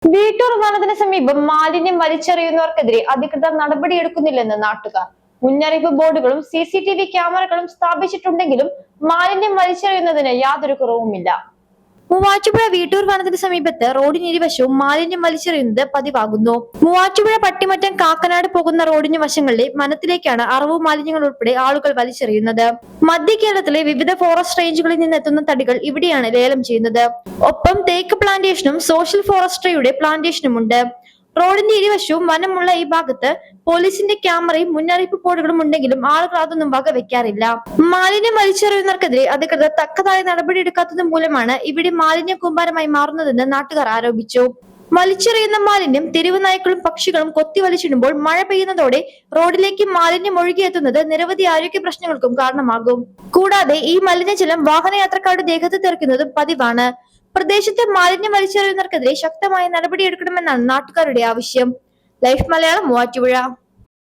വീട്ടൂർ വനത്തിന് സമീപം മാലിന്യം വലിച്ചെറിയുന്നവർക്കെതിരെ അധികൃതർ നടപടിയെടുക്കുന്നില്ലെന്ന് നാട്ടുകാർ. മുന്നറിയിപ്പ് ബോർഡുകളും CCTV ക്യാമറകളും സ്ഥാപിച്ചിട്ടുണ്ടെങ്കിലും മാലിന്യം വലിച്ചെറിയുന്നതിന് യാതൊരു കുറവുമില്ല. മൂവാറ്റുപുഴ വീട്ടൂർ വനത്തിന് സമീപത്ത് റോഡിനിരുവശവും മാലിന്യം വലിച്ചെറിയുന്നത് പതിവാകുന്നു. മൂവാറ്റുപുഴ പട്ടിമറ്റം കാക്കനാട് പോകുന്ന റോഡിന് വശങ്ങളിലെ വനത്തിലേക്കാണ് അറവു മാലിന്യങ്ങൾ ഉൾപ്പെടെ ആളുകൾ വലിച്ചെറിയുന്നത്. മധ്യ കേരളത്തിലെ വിവിധ ഫോറസ്റ്റ് റേഞ്ചുകളിൽ നിന്നെത്തുന്ന തടികൾ ഇവിടെയാണ് ലേലം ചെയ്യുന്നത്. ഒപ്പം തേക്ക് പ്ലാന്റേഷനും സോഷ്യൽ ഫോറസ്ട്രിയുടെ പ്ലാന്റേഷനുമുണ്ട്. റോഡിന്റെ ഇരുവശവും വനമുള്ള ഈ ഭാഗത്ത് പോലീസിന്റെ ക്യാമറയും മുന്നറിയിപ്പ് ബോർഡുകളും ഉണ്ടെങ്കിലും ആളുകൾ അതൊന്നും വകവെക്കാറില്ല. മാലിന്യം വലിച്ചെറിയുന്നവർക്കെതിരെ അധികൃതർ തക്കതായ നടപടിയെടുക്കാത്തത് മൂലമാണ് ഇവിടെ മാലിന്യ കൂമ്പാരമായി മാറുന്നതെന്ന് നാട്ടുകാർ ആരോപിച്ചു. വലിച്ചെറിയുന്ന മാലിന്യം തെരുവ് നായ്ക്കളും പക്ഷികളും കൊത്തിവലിച്ചിടുമ്പോൾ മഴ പെയ്യുന്നതോടെ റോഡിലേക്ക് മാലിന്യം ഒഴുകിയെത്തുന്നത് നിരവധി ആരോഗ്യ പ്രശ്നങ്ങൾക്കും കാരണമാകും. കൂടാതെ ഈ മലിനജലം വാഹനയാത്രക്കാരുടെ ദേഹത്ത് തെറിക്കുന്നതും പതിവാണ്. പ്രദേശത്തെ മാലിന്യം വലിച്ചെറിയുന്നവർക്കെതിരെ ശക്തമായ നടപടിയെടുക്കണമെന്നാണ് നാട്ടുകാരുടെ ആവശ്യം. ലൈഫ് മലയാളം, മൂവാറ്റുപുഴ.